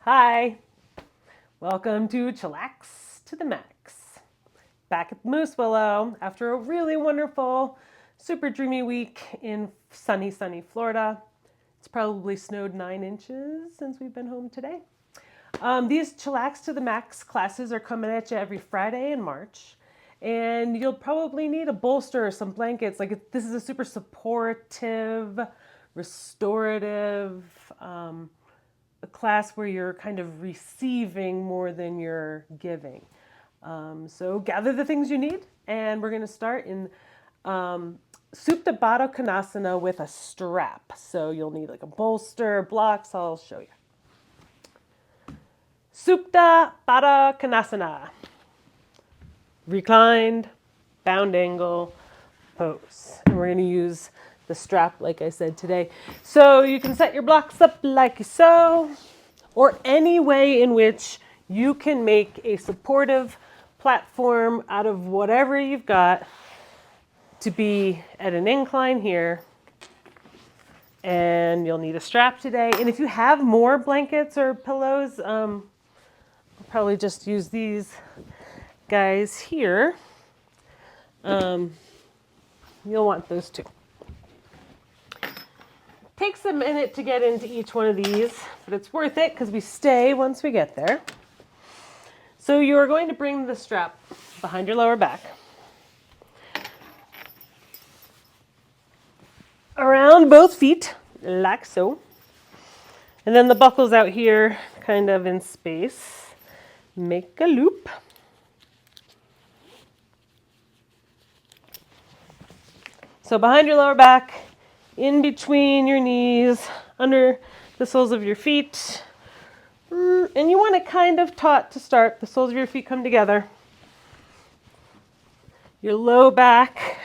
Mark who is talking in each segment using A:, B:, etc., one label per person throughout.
A: Hi, welcome to Chillax to the Max. Back at the Moose Willow after a really wonderful, super dreamy week in sunny Florida. It's probably snowed 9 inches since we've been home today. These Chillax to the Max classes are coming at you every Friday in March. And you'll probably need a bolster or some blankets. This is a super supportive, restorative, a class where you're kind of receiving more than you're giving. So gather the things you need, and we're going to start in Supta Baddha Konasana with a strap. So you'll need like a bolster, blocks. I'll show you. Supta Baddha Konasana. Reclined, bound angle pose. And we're going to use the strap, like I said today. So you can set your blocks up like so, or any way in which you can make a supportive platform out of whatever you've got to be at an incline here. And you'll need a strap today. And if you have more blankets or pillows, I'll probably just use these guys here. You'll want those too. Takes a minute to get into each one of these, but it's worth it because we stay once we get there. So you are going to bring the strap behind your lower back, around both feet, like so. And then the buckle's out here, kind of in space. Make a loop. So behind your lower back, in between your knees, under the soles of your feet. And you want it kind of taut to start. The soles of your feet come together. Your low back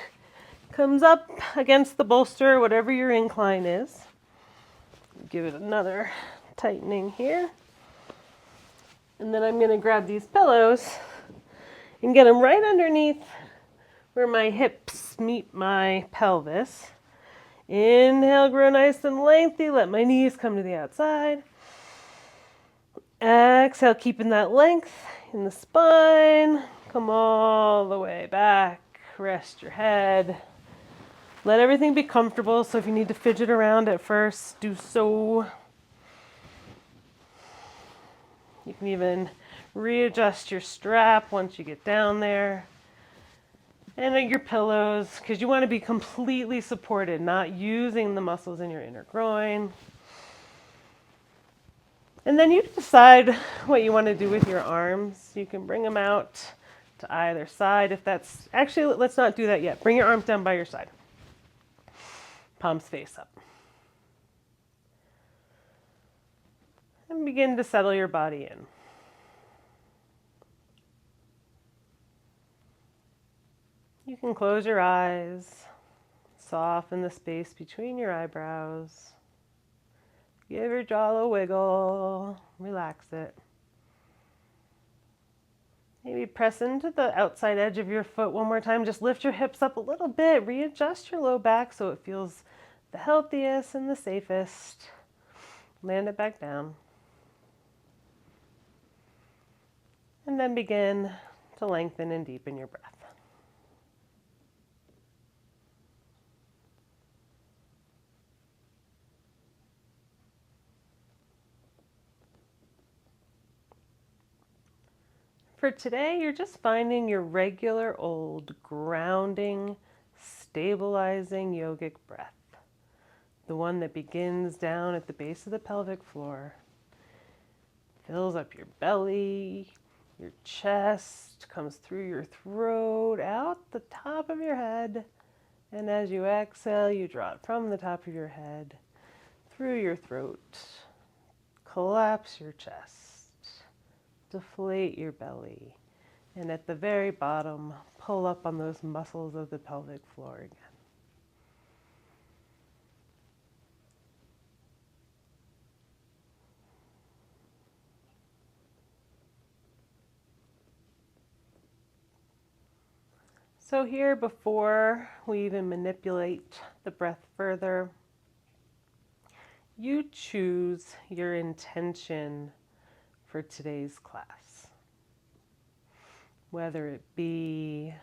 A: comes up against the bolster, whatever your incline is. Give it another tightening here. And then I'm going to grab these pillows and get them right underneath where my hips meet my pelvis. Inhale, grow nice and lengthy. Let my knees come to the outside. Exhale, keeping that length in the spine. Come all the way back. Rest your head. Let everything be comfortable. So if you need to fidget around at first, do so. You can even readjust your strap once you get down there. And your pillows, because you want to be completely supported, not using the muscles in your inner groin. And then you decide what you want to do with your arms. You can bring them out to either side if that's... Actually, let's not do that yet. Bring your arms down by your side. Palms face up. And begin to settle your body in. You can close your eyes, soften the space between your eyebrows, give your jaw a wiggle, relax it. Maybe press into the outside edge of your foot one more time. Just lift your hips up a little bit, readjust your low back so it feels the healthiest and the safest. Land it back down. And then begin to lengthen and deepen your breath. For today, you're just finding your regular old grounding, stabilizing yogic breath. The one that begins down at the base of the pelvic floor, fills up your belly, your chest, comes through your throat, out the top of your head, and as you exhale, you draw it from the top of your head, through your throat, collapse your chest. Deflate your belly, and at the very bottom, pull up on those muscles of the pelvic floor again. So here, before we even manipulate the breath further, you choose your intention for today's class. Whether it be,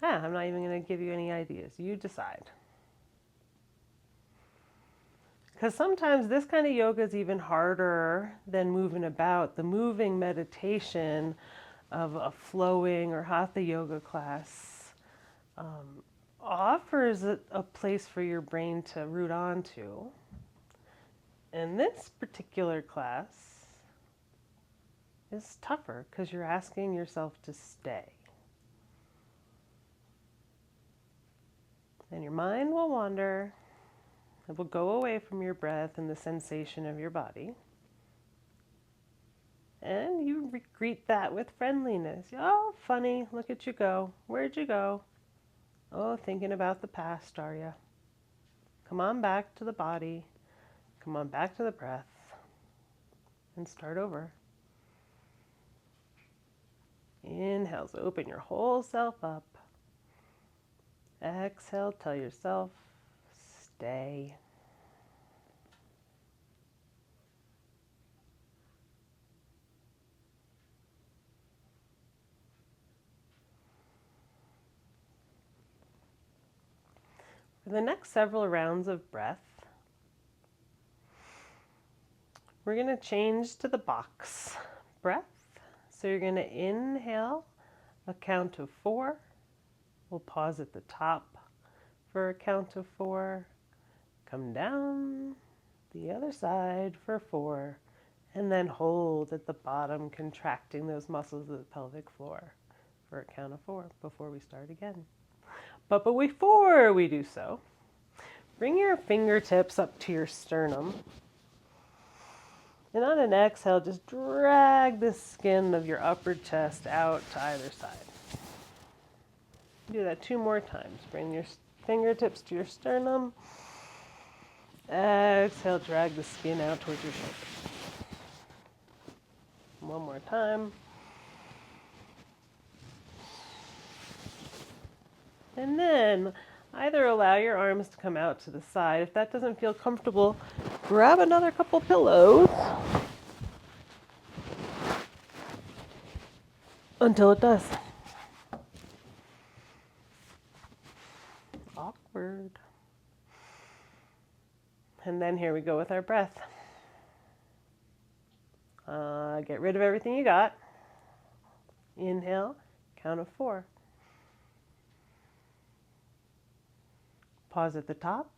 A: I'm not even going to give you any ideas. You decide. Because sometimes this kind of yoga is even harder than moving about. The moving meditation of a flowing or hatha yoga class offers a place for your brain to root onto. And this particular class is tougher because you're asking yourself to stay. And your mind will wander. It will go away from your breath and the sensation of your body. And you greet that with friendliness. Oh, funny, look at you go. Where'd you go? Oh, thinking about the past, are you? Come on back to the body. Come on back to the breath. And start over. Inhale, so open your whole self up. Exhale, tell yourself, stay. For the next several rounds of breath, we're going to change to the box breath. So you're going to inhale a count of 4. We'll pause at the top for a count of 4. Come down the other side for 4. And then hold at the bottom, contracting those muscles of the pelvic floor for a count of 4 before we start again. But before we do so, bring your fingertips up to your sternum. And on an exhale, just drag the skin of your upper chest out to either side. Do that 2 more times. Bring your fingertips to your sternum. Exhale, drag the skin out towards your shoulders. 1 more time. And then either allow your arms to come out to the side. If that doesn't feel comfortable, grab another couple pillows until it does. Awkward. And then here we go with our breath. Get rid of everything you got. Inhale, count of 4. Pause at the top.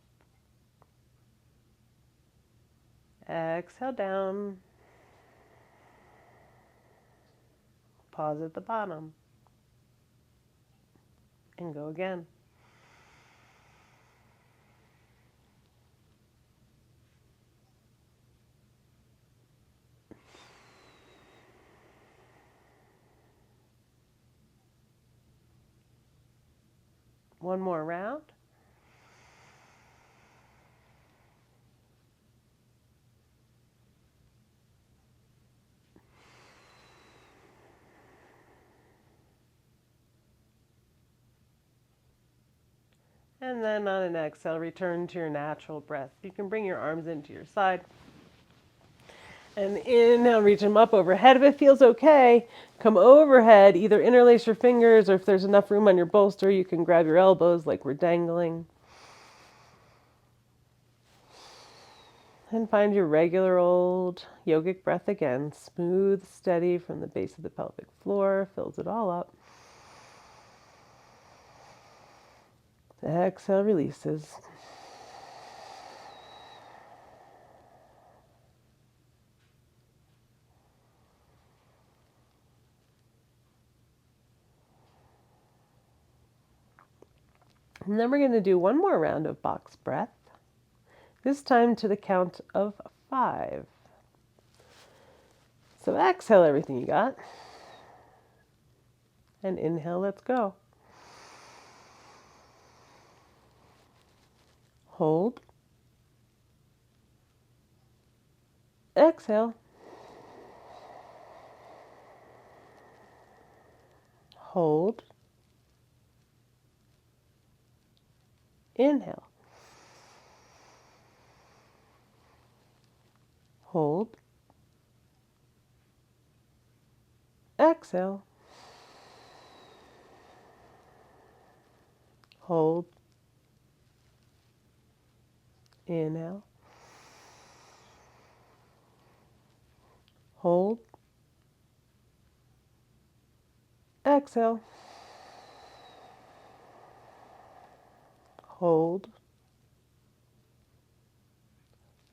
A: Exhale down. Pause at the bottom. And go again. One more round. And then on an exhale, return to your natural breath. You can bring your arms into your side. And inhale, reach them up overhead. If it feels okay, come overhead. Either interlace your fingers, or if there's enough room on your bolster, you can grab your elbows like we're dangling. And find your regular old yogic breath again. Smooth, steady from the base of the pelvic floor. Fills it all up. Exhale, releases. And then we're going to do 1 more round of box breath. This time to the count of 5. So exhale everything you got. And inhale, let's go. Hold. Exhale. Hold. Inhale. Hold. Exhale. Hold. Inhale. Hold. Exhale. Hold.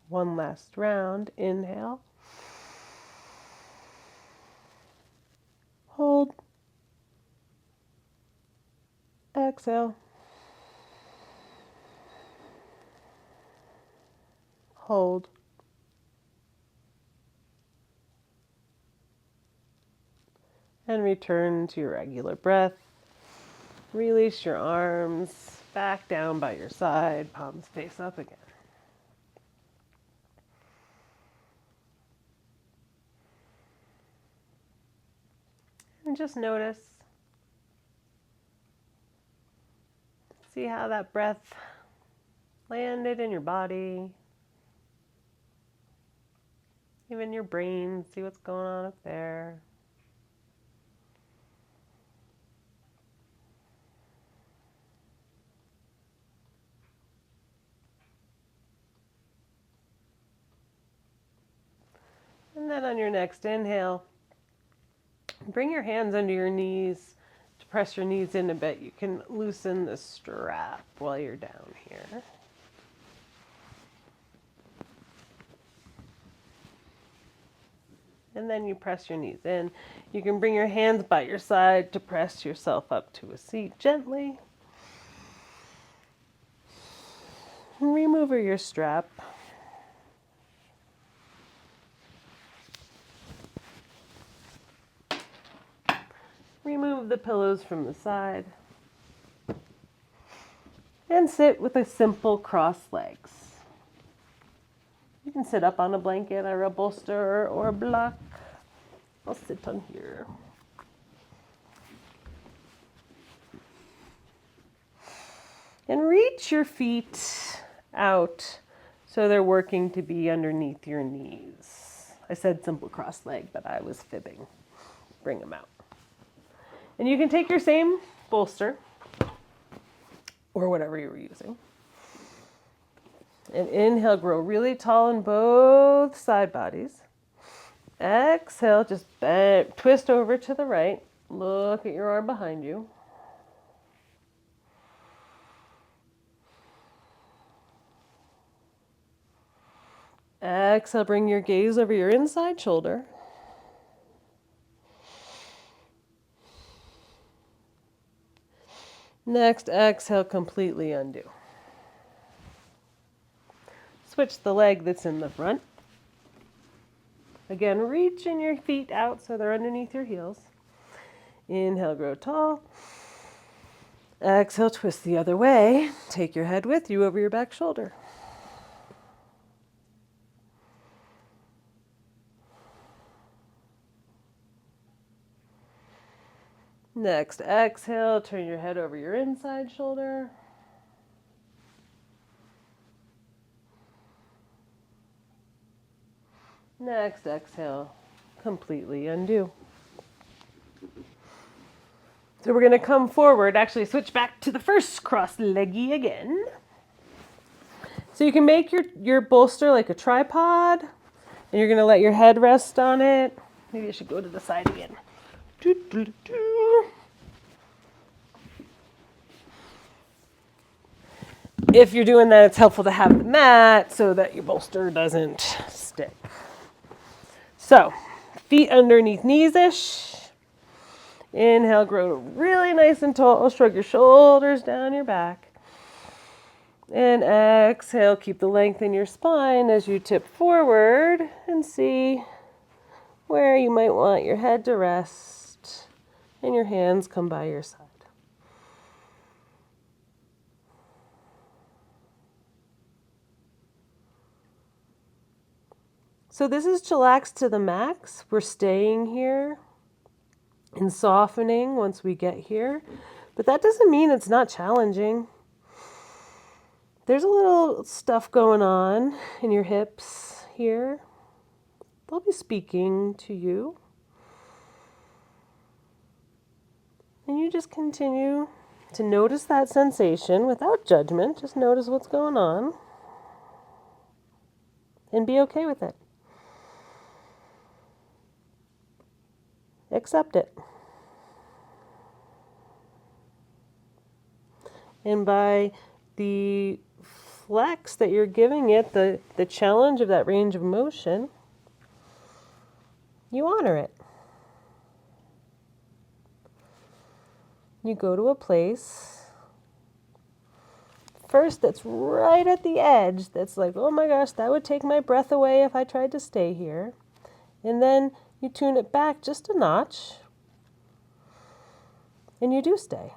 A: One last round. Inhale. Hold. Exhale. Hold. And return to your regular breath. Release your arms back down by your side, palms face up again. And just notice, see how that breath landed in your body, even your brain, see what's going on up there. And then on your next inhale, bring your hands under your knees to press your knees in a bit. You can loosen the strap while you're down here. And then you press your knees in. You can bring your hands by your side to press yourself up to a seat gently. Remove your strap. Remove the pillows from the side. And sit with a simple crossed legs. You can sit up on a blanket or a bolster or a block. I'll sit on here. And reach your feet out so they're working to be underneath your knees. I said simple crossed leg, but I was fibbing. Bring them out. And you can take your same bolster or whatever you were using. And inhale, grow really tall in both side bodies. Exhale, just bend, twist over to the right. Look at your arm behind you. Exhale, bring your gaze over your inside shoulder. Next, exhale, completely undo. Switch the leg that's in the front. Again, reaching your feet out so they're underneath your heels. Inhale, grow tall. Exhale, twist the other way. Take your head with you over your back shoulder. Next, exhale, turn your head over your inside shoulder. Next, exhale, completely undo. So we're going to come forward, actually switch back to the first cross-leggy again. So you can make your bolster like a tripod, and you're going to let your head rest on it. Maybe I should go to the side again. If you're doing that, it's helpful to have the mat so that your bolster doesn't stick. So, feet underneath knees-ish. Inhale, grow really nice and tall. Shrug your shoulders down your back. And exhale, keep the length in your spine as you tip forward and see where you might want your head to rest and your hands come by your side. So this is Chillax to the max. We're staying here and softening once we get here, but that doesn't mean it's not challenging. There's a little stuff going on in your hips here. They'll be speaking to you. And you just continue to notice that sensation without judgment. Just notice what's going on and be okay with it. Accept it. And by the flex that you're giving it, the challenge of that range of motion, you honor it. You go to a place, first that's right at the edge, that's like, oh my gosh, that would take my breath away if I tried to stay here. And then you tune it back just a notch, and you do stay.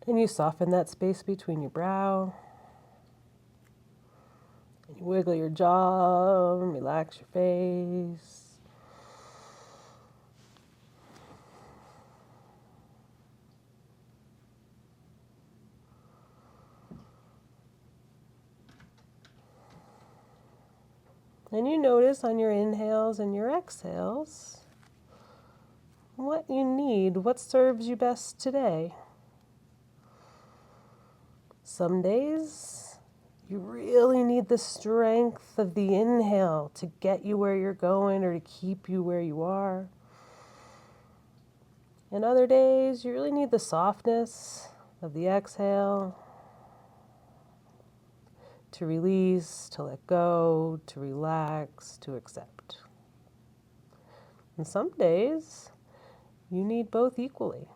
A: And you soften that space between your brow. And you wiggle your jaw and relax your face. And you notice on your inhales and your exhales what you need, what serves you best today. Some days you really need the strength of the inhale to get you where you're going or to keep you where you are. And other days you really need the softness of the exhale to release, to let go, to relax, to accept. And some days you need both equally.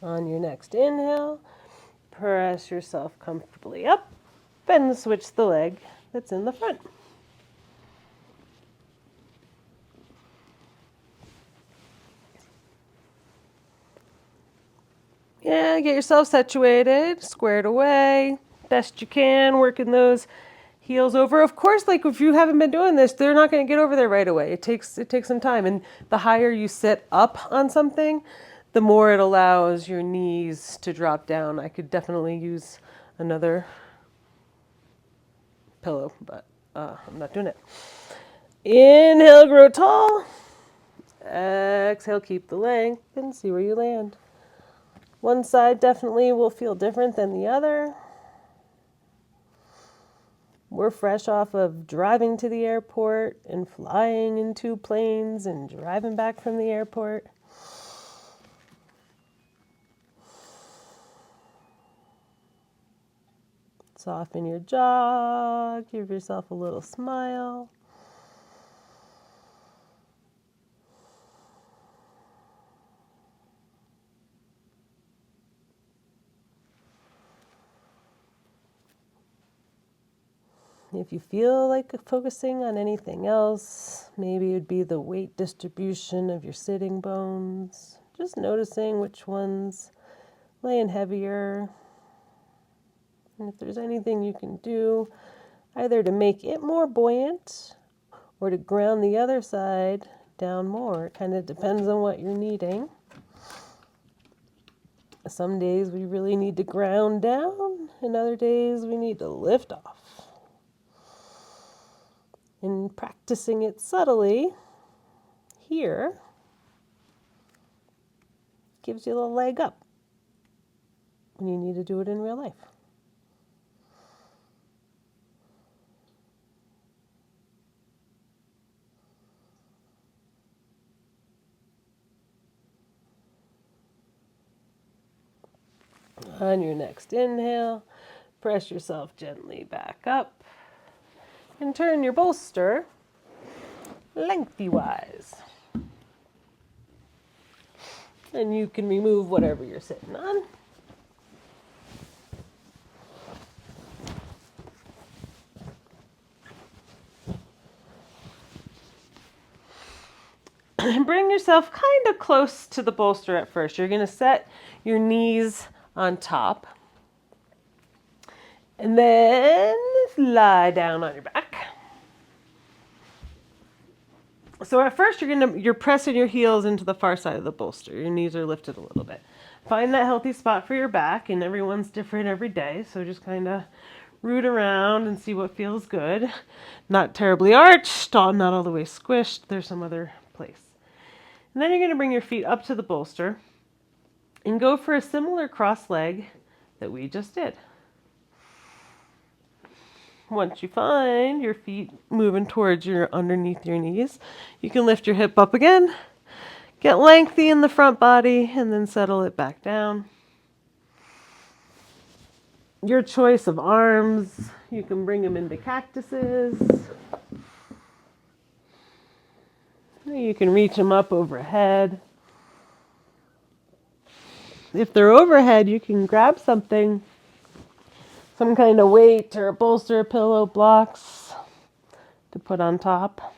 A: On your next inhale, press yourself comfortably up and switch the leg that's in the front. Yeah, get yourself situated, squared away, best you can, working those heels over. Of course, like if you haven't been doing this, they're not going to get over there right away. It takes some time. And the higher you sit up on something, the more it allows your knees to drop down. I could definitely use another pillow, but I'm not doing it. Inhale, grow tall. Exhale, keep the length and see where you land. One side definitely will feel different than the other. We're fresh off of driving to the airport and flying in 2 planes and driving back from the airport. Soften your jaw, give yourself a little smile. If you feel like focusing on anything else, maybe it would be the weight distribution of your sitting bones. Just noticing which ones laying heavier. And if there's anything you can do, either to make it more buoyant or to ground the other side down more. It kind of depends on what you're needing. Some days we really need to ground down, and other days we need to lift off. And practicing it subtly here gives you a little leg up when you need to do it in real life. On your next inhale, press yourself gently back up and turn your bolster lengthywise. And you can remove whatever you're sitting on. And bring yourself kind of close to the bolster at first. You're going to set your knees on top. And then lie down on your back. So at first you're pressing your heels into the far side of the bolster. Your knees are lifted a little bit. Find that healthy spot for your back, and everyone's different every day, so just kind of root around and see what feels good. Not terribly arched, not all the way squished. There's some other place. And then you're going to bring your feet up to the bolster and go for a similar cross leg that we just did. Once you find your feet moving towards your underneath your knees, you can lift your hip up again, get lengthy in the front body, and then settle it back down. Your choice of arms, you can bring them into cactuses. You can reach them up overhead. If they're overhead, you can grab something, some kind of weight or a bolster, pillow, blocks to put on top.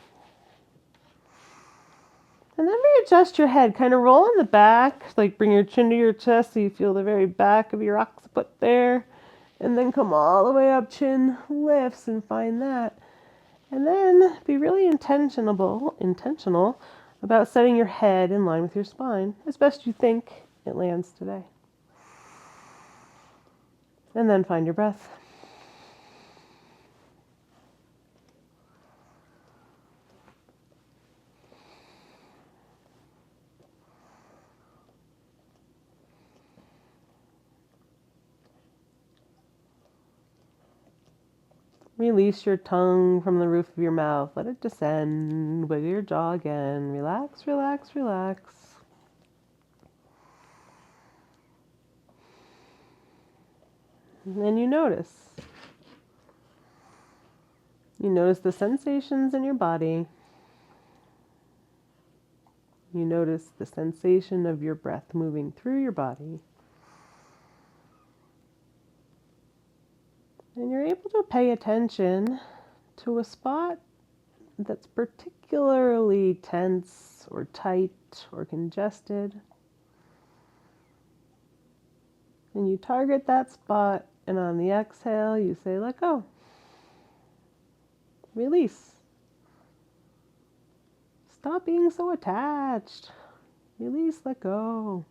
A: And then readjust your head, kind of roll in the back, like bring your chin to your chest so you feel the very back of your occiput there. And then come all the way up, chin lifts, and find that. And then be really intentional about setting your head in line with your spine, as best you think it lands today. And then find your breath. Release your tongue from the roof of your mouth. Let it descend. Wiggle your jaw again. Relax, relax, relax. And then you notice. You notice the sensations in your body. You notice the sensation of your breath moving through your body. And you're able to pay attention to a spot that's particularly tense or tight or congested. And you target that spot, and on the exhale, you say, let go. Release. Stop being so attached. Release, let go.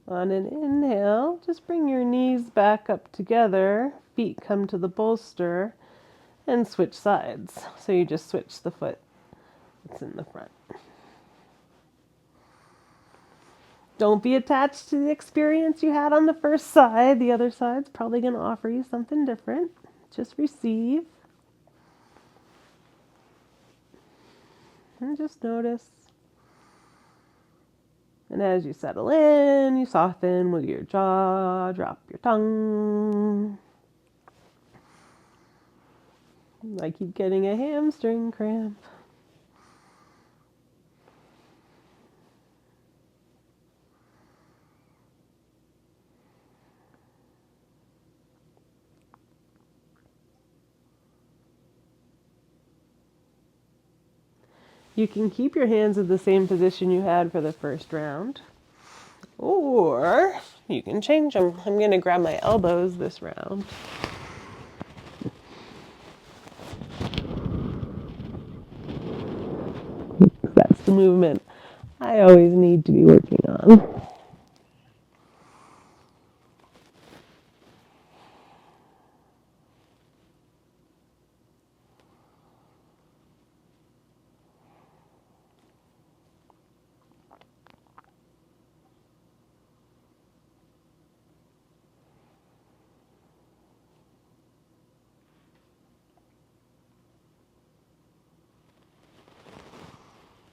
A: On an inhale, just bring your knees back up together, feet come to the bolster, and switch sides. So you just switch the foot that's in the front. Don't be attached to the experience you had on the first side. The other side's probably going to offer you something different. Just receive. And just notice. And as you settle in, you soften with your jaw, drop your tongue. I keep getting a hamstring cramp. You can keep your hands in the same position you had for the first round, or you can change them. I'm going to grab my elbows this round. That's the movement I always need to be working on.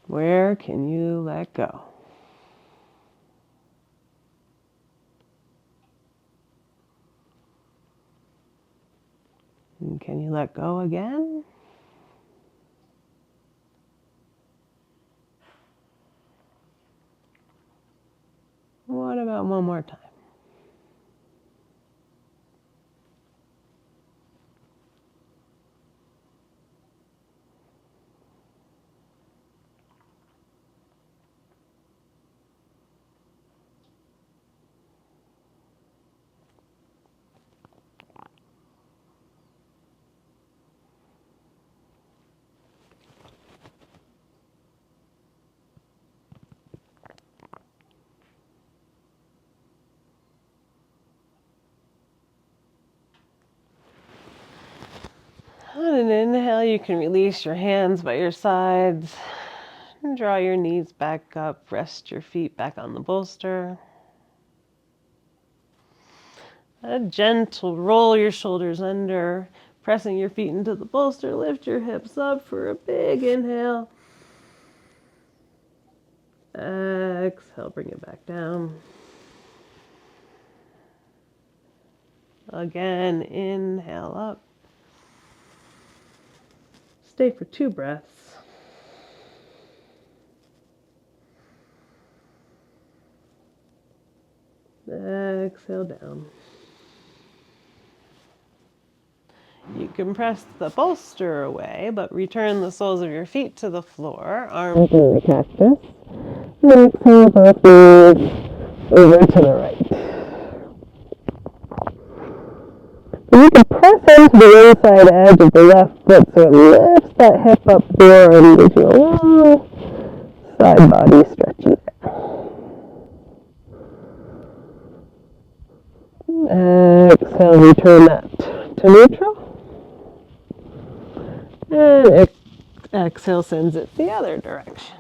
A: Where can you let go? And can you let go again? What about one more time? On an inhale, you can release your hands by your sides and draw your knees back up. Rest your feet back on the bolster. A gentle roll your shoulders under, pressing your feet into the bolster. Lift your hips up for a big inhale. Exhale, bring it back down. Again, inhale up. Stay for 2 breaths. Exhale down. You can press the bolster away, but return the soles of your feet to the floor. Arms in the cactus. And exhale both knees over to the right. You can press into the inside edge of the left foot so it lifts that hip up there and gives you a long side body stretching there. Exhale, return that to neutral. And exhale sends it the other direction.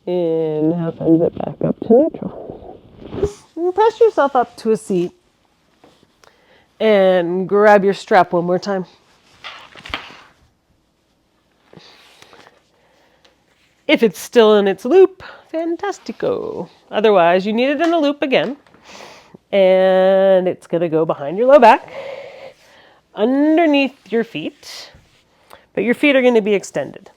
A: Inhale sends it back up to neutral. And press yourself up to a seat and grab your strap one more time. If it's still in its loop, fantastico. Otherwise, you need it in a loop again. And it's going to go behind your low back, underneath your feet, but your feet are going to be extended.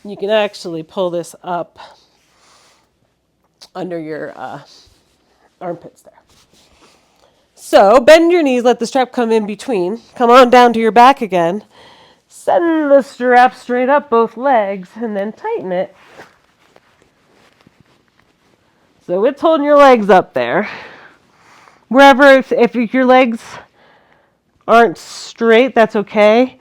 A: You can actually pull this up under your armpits there. So bend your knees, let the strap come in between. Come on down to your back again. Send the strap straight up both legs and then tighten it. So it's holding your legs up there. Wherever, if your legs aren't straight, that's okay.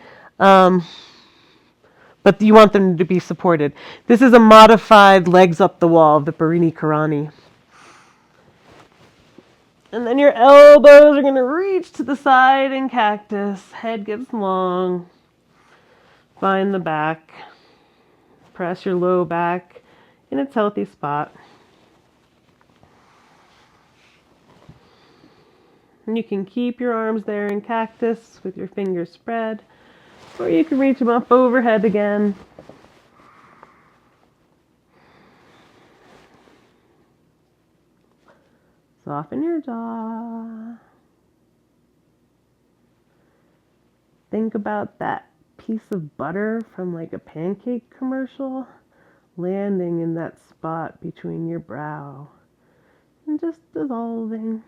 A: But you want them to be supported. This is a modified legs up the wall of the Barini Karani. And then your elbows are going to reach to the side in cactus. Head gets long. Find the back. Press your low back in its healthy spot. And you can keep your arms there in cactus with your fingers spread. Or you can reach them up overhead again. Soften your jaw. Think about that piece of butter from like a pancake commercial landing in that spot between your brow and just dissolving.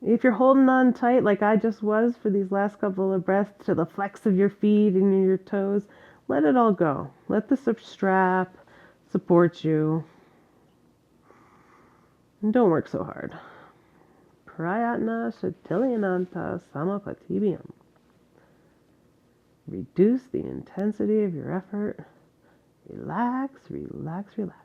A: If you're holding on tight like I just was for these last couple of breaths to the flex of your feet and your toes, let it all go. Let the strap support you. And don't work so hard. Prayatna shatilyananta samapatibhyam. Reduce the intensity of your effort. Relax, relax, relax.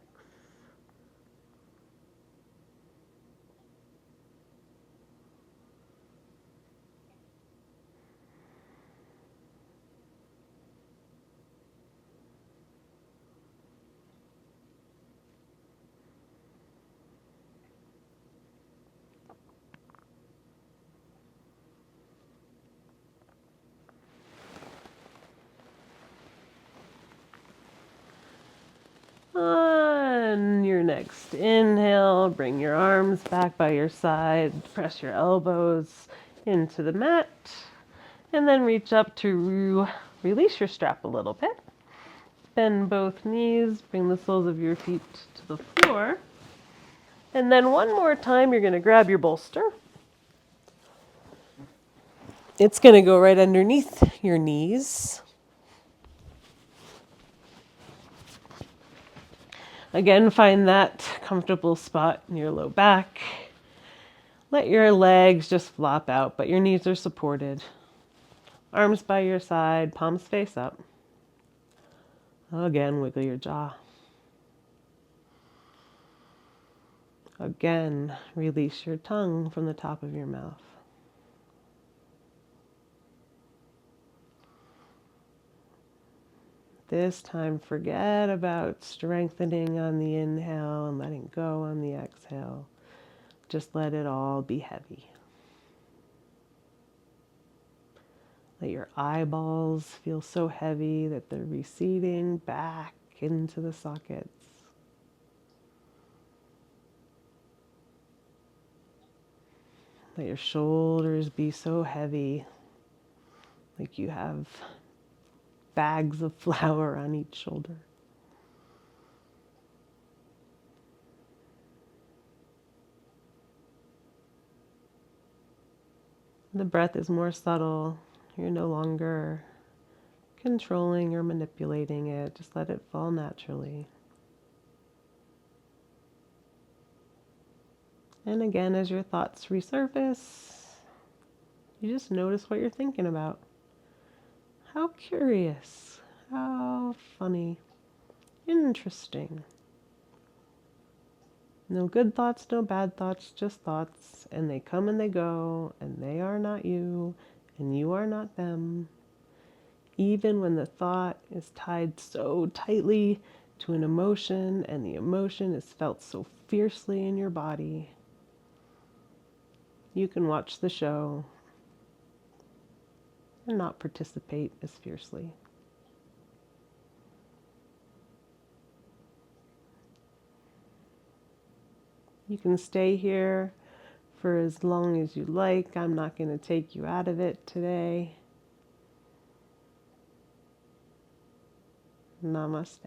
A: On your next inhale, bring your arms back by your side, press your elbows into the mat, and then reach up to release your strap a little bit. Bend both knees, bring the soles of your feet to the floor, and then one more time you're going to grab your bolster. It's going to go right underneath your knees. Again, find that comfortable spot in your low back. Let your legs just flop out, but your knees are supported. Arms by your side, palms face up. Again, wiggle your jaw. Again, release your tongue from the top of your mouth. This time, forget about strengthening on the inhale and letting go on the exhale. Just let it all be heavy. Let your eyeballs feel so heavy that they're receding back into the sockets. Let your shoulders be so heavy, like you have bags of flour on each shoulder. The breath is more subtle. You're no longer controlling or manipulating it. Just let it fall naturally. And again, as your thoughts resurface, you just notice what you're thinking about. How curious, how funny, interesting. No good thoughts, no bad thoughts, just thoughts. And they come and they go, and they are not you, and you are not them. Even when the thought is tied so tightly to an emotion, and the emotion is felt so fiercely in your body, you can watch the show and not participate as fiercely. You can stay here for as long as you like. I'm not going to take you out of it today. Namaste.